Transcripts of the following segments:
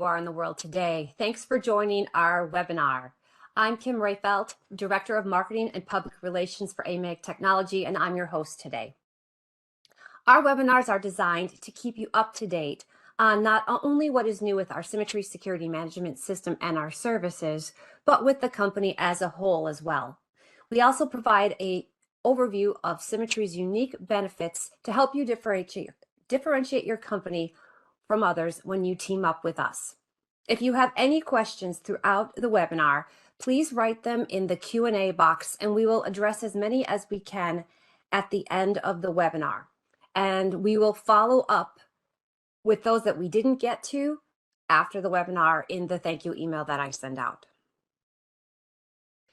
you are in the world today. Thanks for joining our webinar. I'm Kim Rayfelt, Director of Marketing and Public Relations for AMAG Technology, and I'm your host today. Our webinars are designed to keep you up to date on not only what is new with our Symmetry security management system and our services, but with the company as a whole as well. We also provide an overview of Symmetry's unique benefits to help you differentiate your company from others when you team up with us. If you have any questions throughout the webinar, please write them in the Q&A box and we will address as many as we can at the end of the webinar. And we will follow up with those that we didn't get to after the webinar in the thank you email that I send out.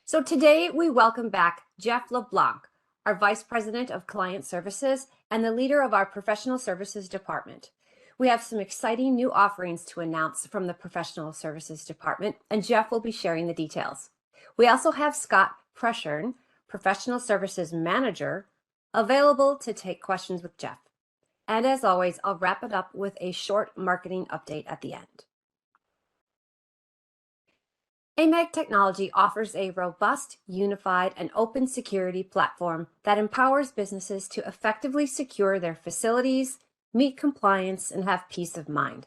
So today we welcome back Jeff LeBlanc, our Vice President of Client Services and the leader of our Professional Services Department. We have some exciting new offerings to announce from the Professional Services Department, and Jeff will be sharing the details. We also have Scott Preshern, Professional Services Manager, available to take questions with Jeff. And as always, I'll wrap it up with a short marketing update at the end. AMAG Technology offers a robust, unified, and open security platform that empowers businesses to effectively secure their facilities, meet compliance, and have peace of mind.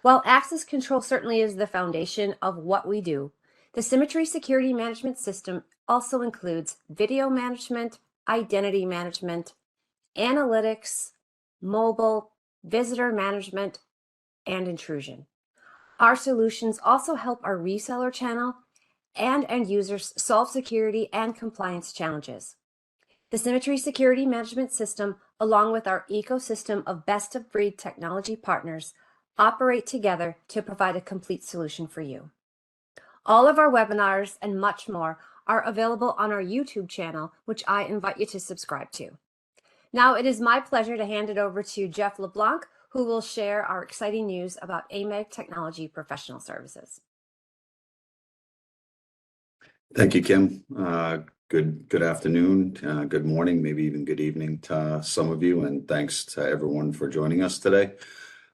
While access control certainly is the foundation of what we do, the Symmetry security management system also includes video management, identity management, analytics, mobile, visitor management, and intrusion. Our solutions also help our reseller channel and end users solve security and compliance challenges. The Symmetry security management system, along with our ecosystem of best-of-breed technology partners, operate together to provide a complete solution for you. All of our webinars and much more are available on our YouTube channel, which I invite you to subscribe to. Now it is my pleasure to hand it over to Jeff LeBlanc, who will share our exciting news about AMAG Technology Professional Services. Thank you, Kim. Good afternoon, good morning, maybe even good evening to some of you, and thanks to everyone for joining us today.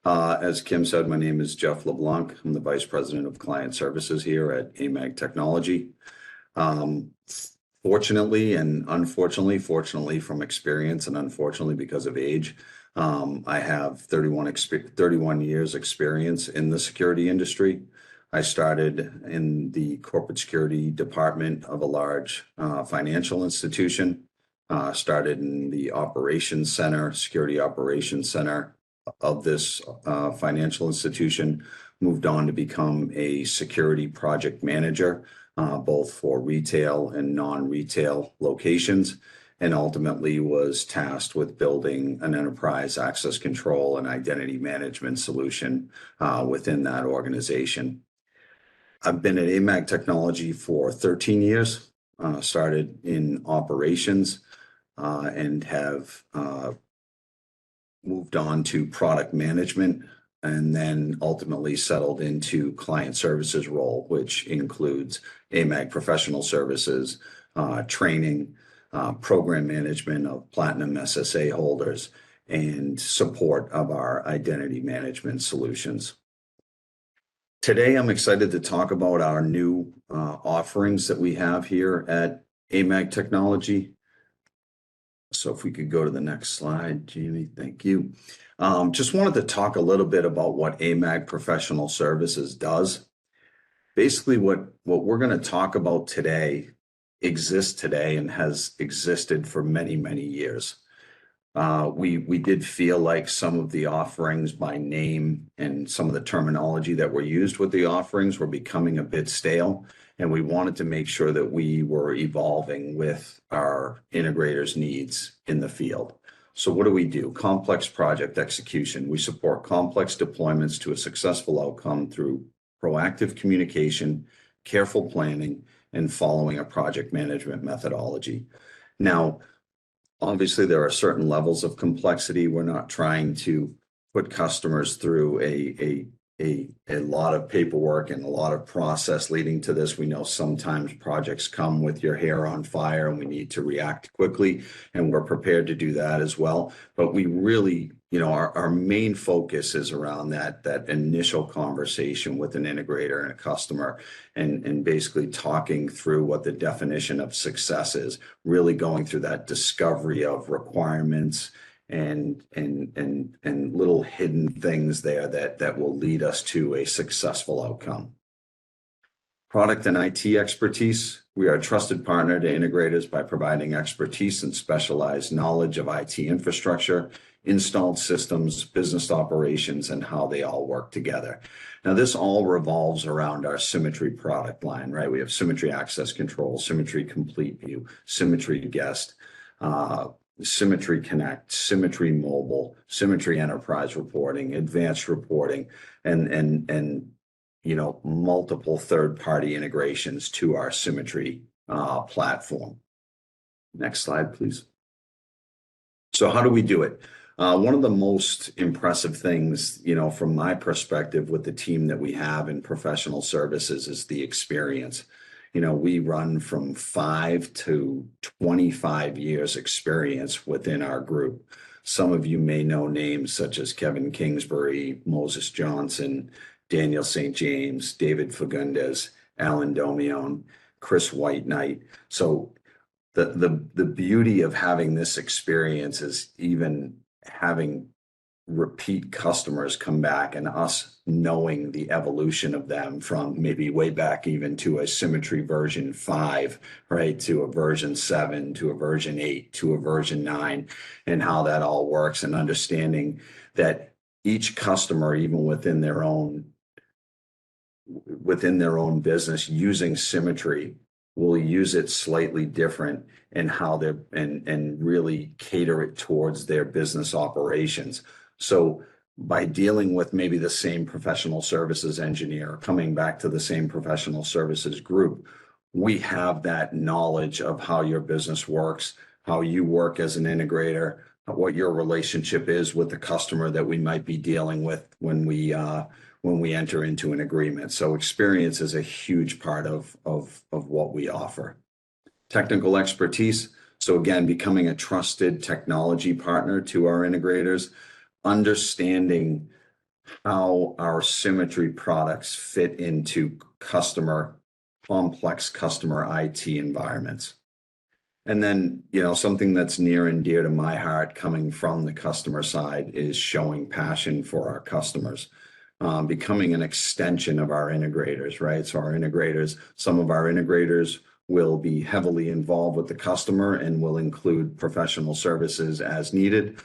As Kim said, my name is Jeff LeBlanc. I'm the Vice President of Client Services here at AMAG Technology. Fortunately and unfortunately, fortunately from experience and unfortunately because of age, I have 31 years experience in the security industry. I started in the corporate security department of a large financial institution, started in the operations center, security operations center of this financial institution, moved on to become a security project manager, both for retail and non-retail locations, and ultimately was tasked with building an enterprise access control and identity management solution within that organization. I've been at AMAG Technology for 13 years, started in operations and have moved on to product management and then ultimately settled into client services role, which includes AMAG Professional Services, training, program management of Platinum SSA holders, and support of our identity management solutions. Today, I'm excited to talk about our new offerings that we have here at AMAG Technology. So if we could go to the next slide, Jamie, thank you. Just wanted to talk a little bit about what AMAG Professional Services does. Basically, what we're going to talk about today exists today and has existed for many, many years. We did feel like some of the offerings by name and some of the terminology that were used with the offerings were becoming a bit stale, and we wanted to make sure that we were evolving with our integrators' needs in the field. So what do? Complex project execution. We support complex deployments to a successful outcome through proactive communication, careful planning, and following a project management methodology. Now, obviously, there are certain levels of complexity. We're not trying to put customers through a lot of paperwork and a lot of process leading to this. We know sometimes projects come with your hair on fire and we need to react quickly, and we're prepared to do that as well. But we really our main focus is around that initial conversation with an integrator and a customer, and basically talking through what the definition of success is, really going through that discovery of requirements and little hidden things there that will lead us to a successful outcome. Product and IT expertise. We are a trusted partner to integrators by providing expertise and specialized knowledge of IT infrastructure, installed systems, business operations, and how they all work together. Now, this all revolves around our Symmetry product line, right? We have Symmetry Access Control, Symmetry Complete View, Symmetry Guest, Symmetry Connect, Symmetry Mobile, Symmetry Enterprise Reporting, Advanced Reporting, and multiple third-party integrations to our Symmetry platform. Next slide, please. So how do we do it? One of the most impressive things, from my perspective with the team that we have in professional services is the experience. We run from 5 to 25 years experience within our group. Some of you may know names such as Kevin Kingsbury, Moses Johnson, Daniel St. James, David Fagundes, Alan Domion, Chris White Knight. So the beauty of having this experience is even having repeat customers come back and us knowing the evolution of them from maybe way back even to a Symmetry version 5, right, to a version 7, to a version 8, to a version 9, and how that all works, and understanding that each customer, even within their own business using Symmetry, will use it slightly different in how they're and really cater it towards their business operations. So by dealing with maybe the same professional services engineer, coming back to the same professional services group, we have that knowledge of how your business works, how you work as an integrator, what your relationship is with the customer that we might be dealing with when we enter into an agreement. So experience is a huge part of what we offer. Technical expertise. So again, becoming a trusted technology partner to our integrators, understanding how our Symmetry products fit into complex customer IT environments. And then, something that's near and dear to my heart coming from the customer side is showing passion for our customers. Becoming an extension of our integrators, right? So some of our integrators will be heavily involved with the customer and will include professional services as needed.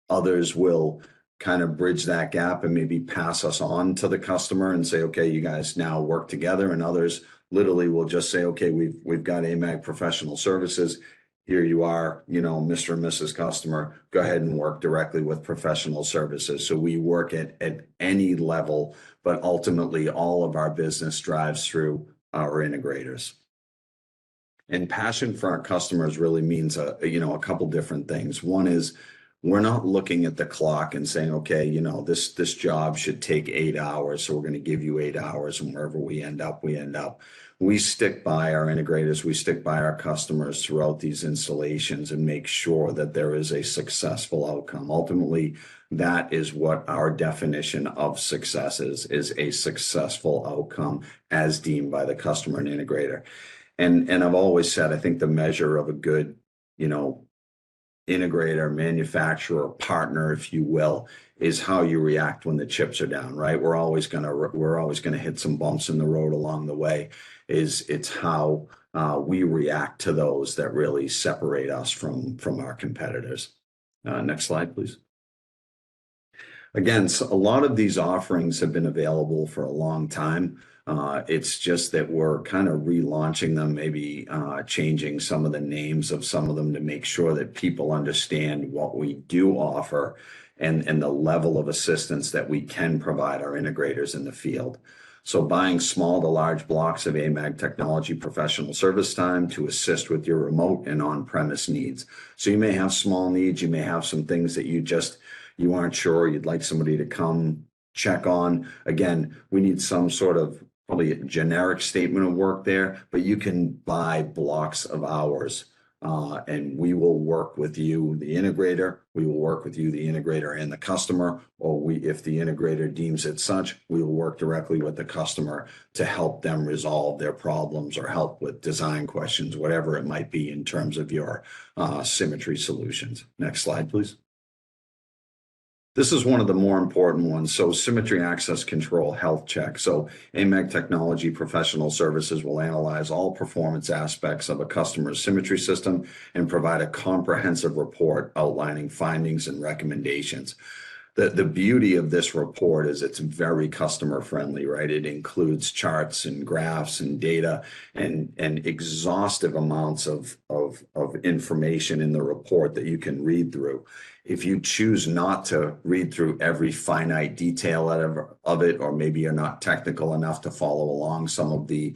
Others will kind of bridge that gap and maybe pass us on to the customer and say, okay, you guys now work together. And others literally will just say, okay, we've got AMAG Professional Services. Here you are, Mr. and Mrs. Customer, go ahead and work directly with professional services. So we work at any level, but ultimately all of our business drives through our integrators. And passion for our customers really means a couple different things. One is we're not looking at the clock and saying, okay, this job should take 8 hours, so we're going to give you 8 hours, and wherever we end up, we end up. We stick by our integrators, we stick by our customers throughout these installations and make sure that there is a successful outcome. Ultimately, that is what our definition of success is a successful outcome as deemed by the customer and integrator. And I've always said, I think the measure of a good, integrator, manufacturer, partner, if you will, is how you react when the chips are down, right? We're always gonna hit some bumps in the road along the way. It's how we react to those that really separate us from our competitors. Next slide, please. Again, so a lot of these offerings have been available for a long time. It's just that we're kind of relaunching them, maybe changing some of the names of some of them to make sure that people understand what we do offer and the level of assistance that we can provide our integrators in the field. So buying small to large blocks of AMAG Technology Professional Service time to assist with your remote and on-premise needs. So you may have small needs, you may have some things that you aren't sure, you'd like somebody to come check on. Again, we need some sort of probably a generic statement of work there, but you can buy blocks of hours And we will work with you, the integrator. We will work with you, the integrator, and the customer. Or if the integrator deems it such, we will work directly with the customer to help them resolve their problems or help with design questions, whatever it might be in terms of your Symmetry solutions. Next slide, please. This is one of the more important ones. So Symmetry Access Control Health Check. So AMAG Technology Professional Services will analyze all performance aspects of a customer's Symmetry system and provide a comprehensive report outlining findings and recommendations. The beauty of this report is it's very customer friendly, right? It includes charts and graphs and data and exhaustive amounts of information in the report that you can read through. If you choose not to read through every finite detail of it, or maybe you're not technical enough to follow along some of the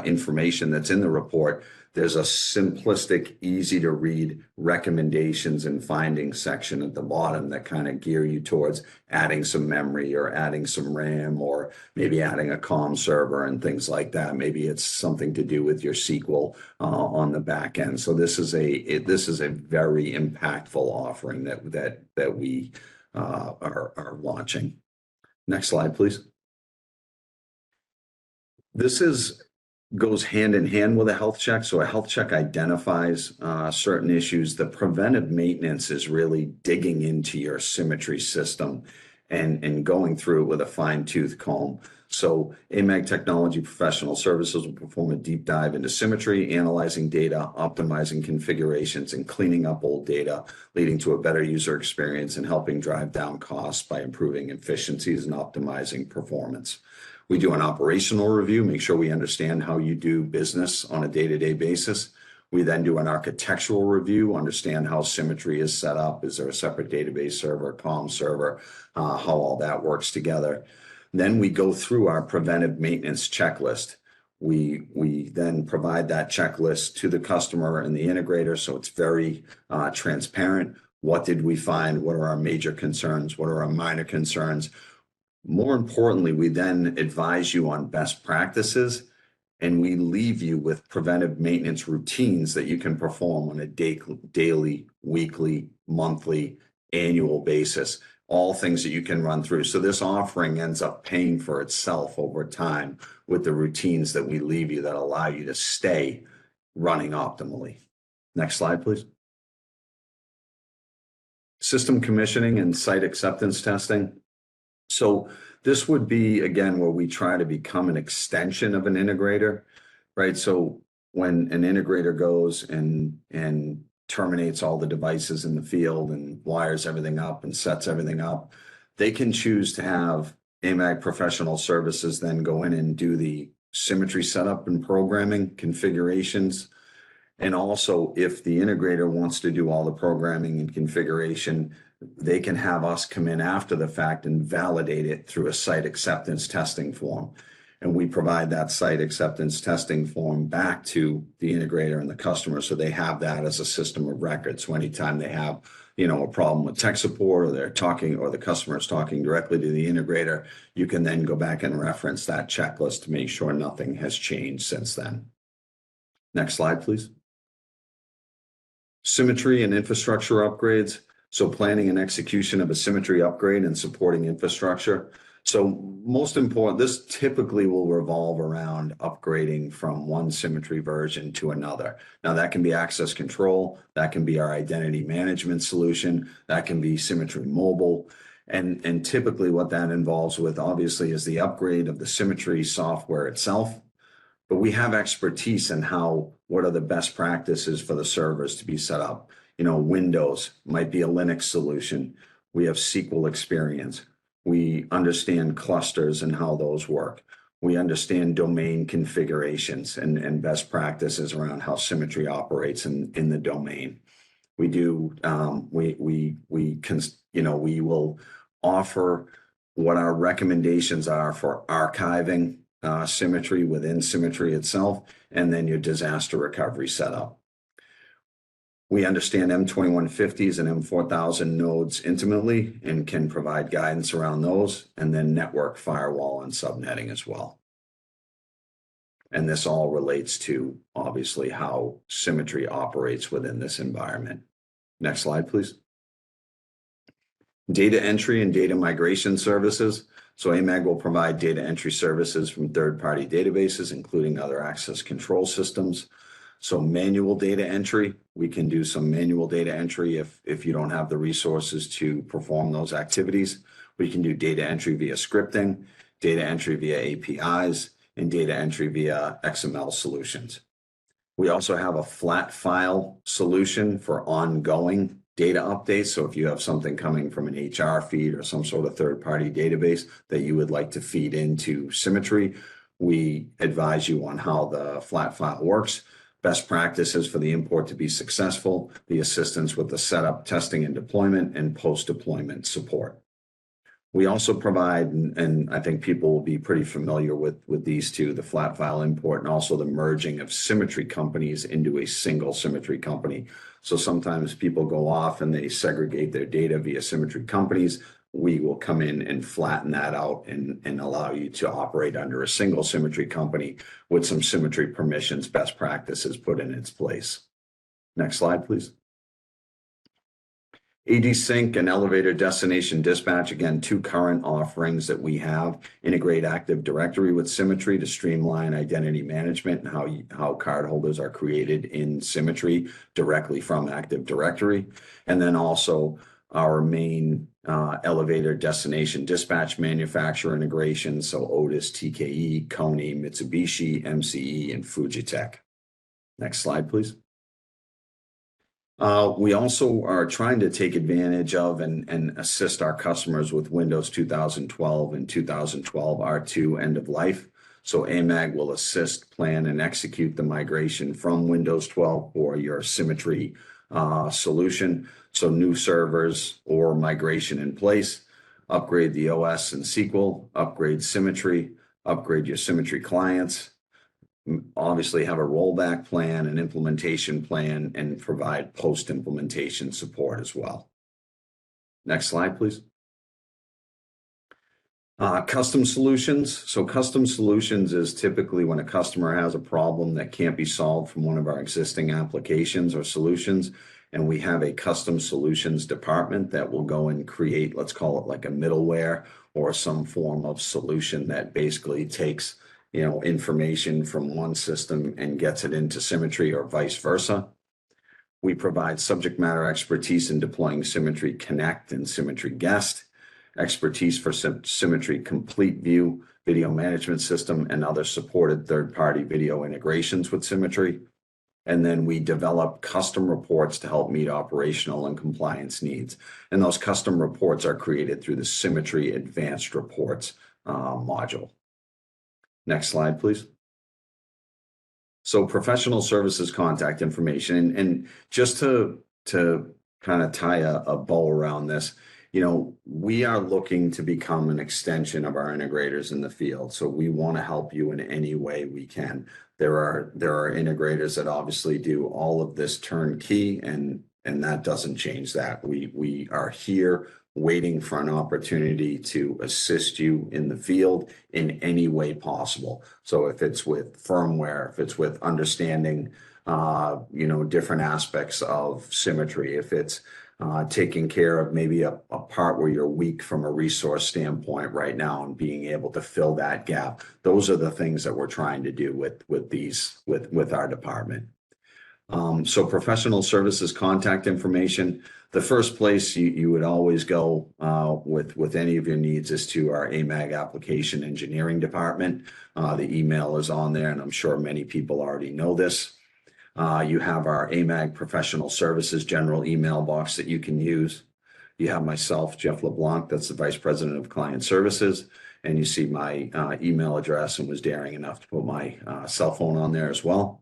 information that's in the report, there's a simplistic, easy to read recommendations and findings section at the bottom that kind of gear you towards adding some memory or adding some RAM or maybe adding a comm server and things like that. Maybe it's something to do with your SQL on the back end. So this is a very impactful offering that we are launching. Next slide, please. This goes hand in hand with a health check. So a health check identifies certain issues. The preventive maintenance is really digging into your Symmetry system and going through it with a fine-tooth comb. So AMAG Technology Professional Services will perform a deep dive into Symmetry, analyzing data, optimizing configurations, and cleaning up old data, leading to a better user experience and helping drive down costs by improving efficiencies and optimizing performance. We do an operational review, make sure we understand how you do business on a day-to-day basis. We then do an architectural review, understand how Symmetry is set up. Is there a separate database server, comm server, how all that works together. Then we go through our preventive maintenance checklist. We then provide that checklist to the customer and the integrator, so it's very transparent. What did we find? What are our major concerns? What are our minor concerns? More importantly, we then advise you on best practices, and we leave you with preventive maintenance routines that you can perform on a daily, weekly, monthly, annual basis, all things that you can run through. So this offering ends up paying for itself over time with the routines that we leave you that allow you to stay running optimally. Next slide, please. System commissioning and site acceptance testing. So this would be, again, where we try to become an extension of an integrator, right? So when an integrator goes and terminates all the devices in the field and wires everything up and sets everything up, they can choose to have AMAG Professional Services then go in and do the Symmetry setup and programming configurations. And also, if the integrator wants to do all the programming and configuration, they can have us come in after the fact and validate it through a site acceptance testing form. And we provide that site acceptance testing form back to the integrator and the customer, so they have that as a system of record. So anytime they have, a problem with tech support, or they're talking, or the customer is talking directly to the integrator, you can then go back and reference that checklist to make sure nothing has changed since then. Next slide, please. Symmetry and infrastructure upgrades. So planning and execution of a Symmetry upgrade and supporting infrastructure. So most important, this typically will revolve around upgrading from one Symmetry version to another. Now that can be access control, that can be our identity management solution, that can be Symmetry Mobile. And typically what that involves with, obviously, is the upgrade of the Symmetry software itself. But we have expertise in what are the best practices for the servers to be set up. Windows might be a Linux solution. We have SQL experience. We understand clusters and how those work. We understand domain configurations and best practices around how Symmetry operates in the domain. We do, we will offer what our recommendations are for archiving Symmetry within Symmetry itself, and then your disaster recovery setup. We understand M2150s and M4000 nodes intimately and can provide guidance around those, and then network, firewall, and subnetting as well. And this all relates to, obviously, how Symmetry operates within this environment. Next slide, please. Data entry and data migration services. So AMAG will provide data entry services from third-party databases, including other access control systems. So manual data entry, we can do some manual data entry if you don't have the resources to perform those activities. We can do data entry via scripting, data entry via APIs, and data entry via XML solutions. We also have a flat file solution for ongoing data updates. So if you have something coming from an HR feed or some sort of third-party database that you would like to feed into Symmetry, we advise you on how the flat file works, best practices for the import to be successful, the assistance with the setup, testing, and deployment, and post-deployment support. We also provide, and I think people will be pretty familiar with these two, the flat file import and also the merging of Symmetry companies into a single Symmetry company. So sometimes people go off and they segregate their data via Symmetry companies. We will come in and flatten that out and allow you to operate under a single Symmetry company with some Symmetry permissions, best practices put in its place. Next slide, please. AD Sync and Elevator Destination Dispatch, again, two current offerings that we have. Integrate Active Directory with Symmetry to streamline identity management and how cardholders are created in Symmetry directly from Active Directory. And then also our main Elevator Destination Dispatch manufacturer integration, so Otis, TKE, Kony, Mitsubishi, MCE, and Fujitec. Next slide, please. We also are trying to take advantage of and assist our customers with Windows 2012 and 2012 R2 end of life. So AMAG will assist, plan, and execute the migration from Windows 12 for your Symmetry solution. So new servers or migration in place, upgrade the OS and SQL, upgrade Symmetry, upgrade your Symmetry clients, obviously have a rollback plan, an implementation plan, and provide post-implementation support as well. Next slide, please. Custom solutions. So custom solutions is typically when a customer has a problem that can't be solved from one of our existing applications or solutions, and we have a custom solutions department that will go and create, let's call it like a middleware or some form of solution that basically takes information from one system and gets it into Symmetry or vice versa. We provide subject matter expertise in deploying Symmetry Connect and Symmetry Guest, expertise for Symmetry Complete View, video management system, and other supported third-party video integrations with Symmetry. And then we develop custom reports to help meet operational and compliance needs. And those custom reports are created through the Symmetry Advanced Reports module. Next slide, please. So professional services contact information, and just to kind of tie a bow around this, we are looking to become an extension of our integrators in the field. So we want to help you in any way we can. There are integrators that obviously do all of this turnkey, and that doesn't change that. We are here waiting for an opportunity to assist you in the field in any way possible. So if it's with firmware, if it's with understanding, different aspects of Symmetry, if it's taking care of maybe a part where you're weak from a resource standpoint right now and being able to fill that gap, those are the things that we're trying to do with our department. So professional services contact information. The first place you would always go with any of your needs is to our AMAG application engineering department. The email is on there, and I'm sure many people already know this. You have our AMAG professional services general email box that you can use. You have myself, Jeff LeBlanc, that's the Vice President of Client Services, and you see my email address, and was daring enough to put my cell phone on there as well.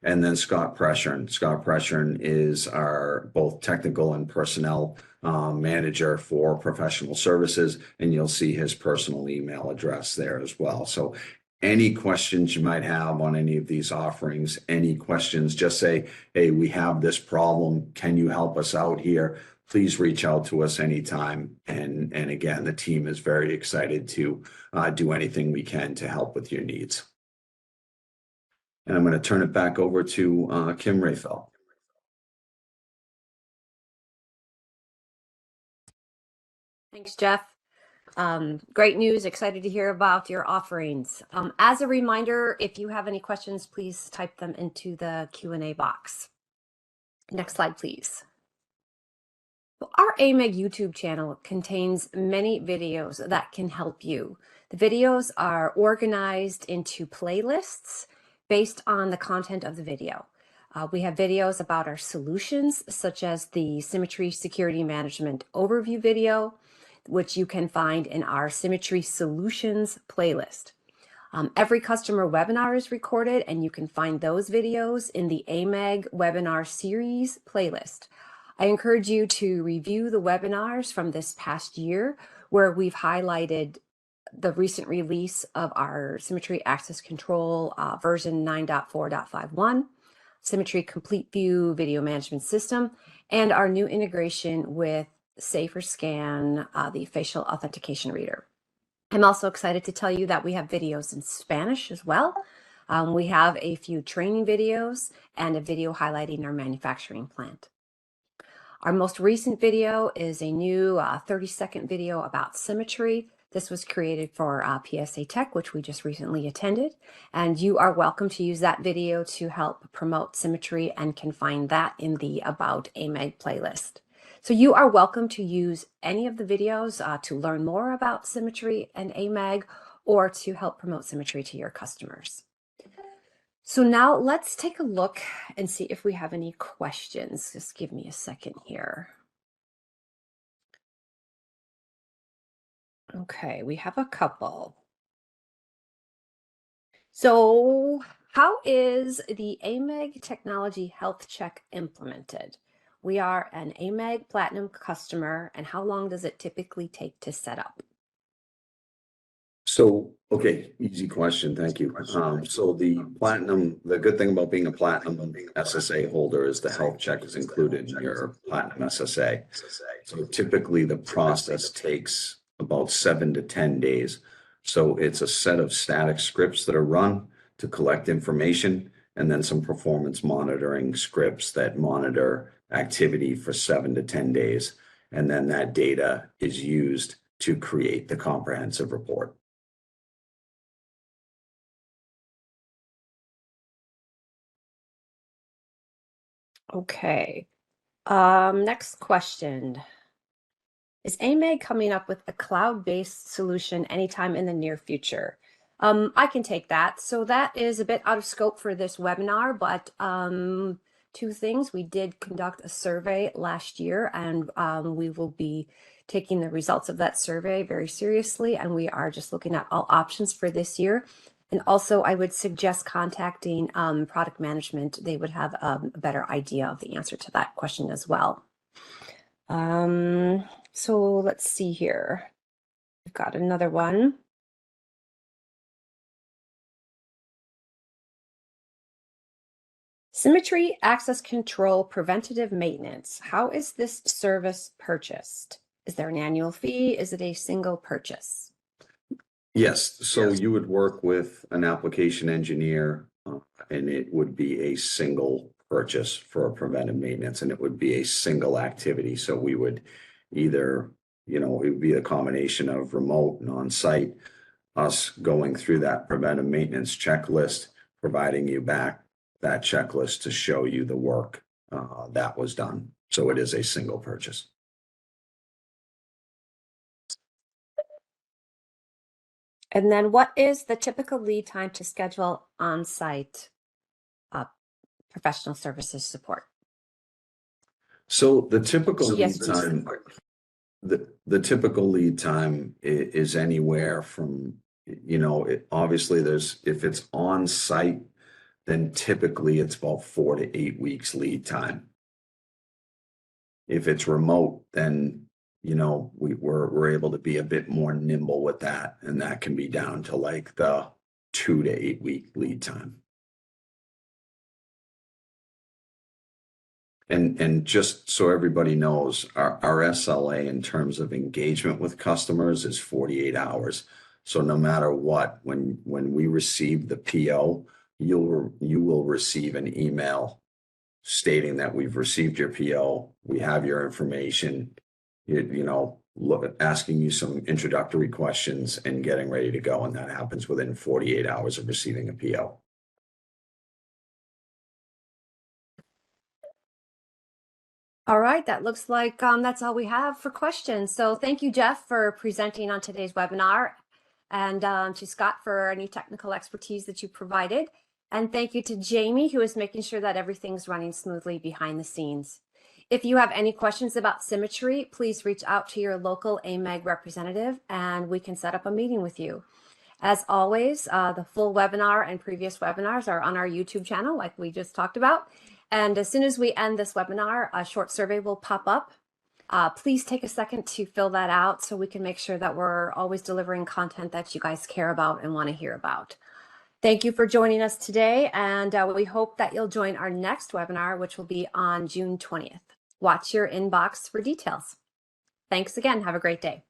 And then Scott Preshern. Scott Preshern is our both technical and personnel manager for professional services, and you'll see his personal email address there as well. So any questions you might have on any of these offerings, any questions, just say, hey, we have this problem. Can you help us out here? Please reach out to us anytime. And again, the team is very excited to do anything we can to help with your needs. And I'm going to turn it back over to Kim Rayfeld. Thanks, Jeff. Great news. Excited to hear about your offerings. As a reminder, if you have any questions, please type them into the Q&A box. Next slide, please. Our AMAG YouTube channel contains many videos that can help you. The videos are organized into playlists based on the content of the video. We have videos about our solutions, such as the Symmetry Security Management Overview video, which you can find in our Symmetry Solutions playlist. Every customer webinar is recorded, and you can find those videos in the AMAG Webinar Series playlist. I encourage you to review the webinars from this past year, where we've highlighted the recent release of our Symmetry Access Control version 9.4.51, Symmetry Complete View Video Management System, and our new integration with Safer Scan, the facial authentication reader. I'm also excited to tell you that we have videos in Spanish as well. We have a few training videos and a video highlighting our manufacturing plant. Our most recent video is a new 30-second video about Symmetry. This was created for PSA Tech, which we just recently attended. And you are welcome to use that video to help promote Symmetry, and can find that in the About AMAG playlist. So you are welcome to use any of the videos to learn more about Symmetry and AMAG, or to help promote Symmetry to your customers. So now let's take a look and see if we have any questions. Just give me a second here. Okay, we have a couple. So how is the AMAG Technology Health Check implemented? We are an AMAG Platinum customer, and how long does it typically take to set up? So, okay, easy question. Thank you. So the good thing about being a platinum SSA holder is the health check is included in your platinum SSA. So typically the process takes about 7 to 10 days. So it's a set of static scripts that are run to collect information, and then some performance monitoring scripts that monitor activity for 7 to 10 days. And then that data is used to create the comprehensive report. Okay. Next question. Is AMAG coming up with a cloud-based solution anytime in the near future? I can take that. So that is a bit out of scope for this webinar, but two things. We did conduct a survey last year, and we will be taking the results of that survey very seriously, and we are just looking at all options for this year. And also, I would suggest contacting product management. They would have a better idea of the answer to that question as well. So let's see here. We've got another one. Symmetry Access Control Preventative Maintenance. How is this service purchased? Is there an annual fee? Is it a single purchase? Yes, so you would work with an application engineer, and it would be a single purchase for a preventive maintenance, and it would be a single activity. So we would either, it would be a combination of remote and on-site, us going through that preventive maintenance checklist, providing you back that checklist to show you the work that was done. So it is a single purchase. And then what is the typical lead time to schedule on-site professional services support? So the typical lead time, the typical lead time is anywhere from, obviously if it's on-site, then typically it's about 4 to 8 weeks lead time. If it's remote, then we're able to be a bit more nimble with that, and that can be down to like the 2 to 8 week lead time. And just so everybody knows, our SLA in terms of engagement with customers is 48 hours. So no matter what, when we receive the PO, you will receive an email stating that we've received your PO, we have your information, asking you some introductory questions and getting ready to go. And that happens within 48 hours of receiving a PO. All right, that looks like that's all we have for questions. So thank you, Jeff, for presenting on today's webinar, and to Scott for any technical expertise that you provided. And thank you to Jamie, who is making sure that everything's running smoothly behind the scenes. If you have any questions about Symmetry, please reach out to your local AMAG representative and we can set up a meeting with you. As always, the full webinar and previous webinars are on our YouTube channel, like we just talked about. And as soon as we end this webinar, a short survey will pop up. Please take a second to fill that out so we can make sure that we're always delivering content that you guys care about and want to hear about. Thank you for joining us today, and we hope that you'll join our next webinar, which will be on June 20th. Watch your inbox for details. Thanks again. Have a great day.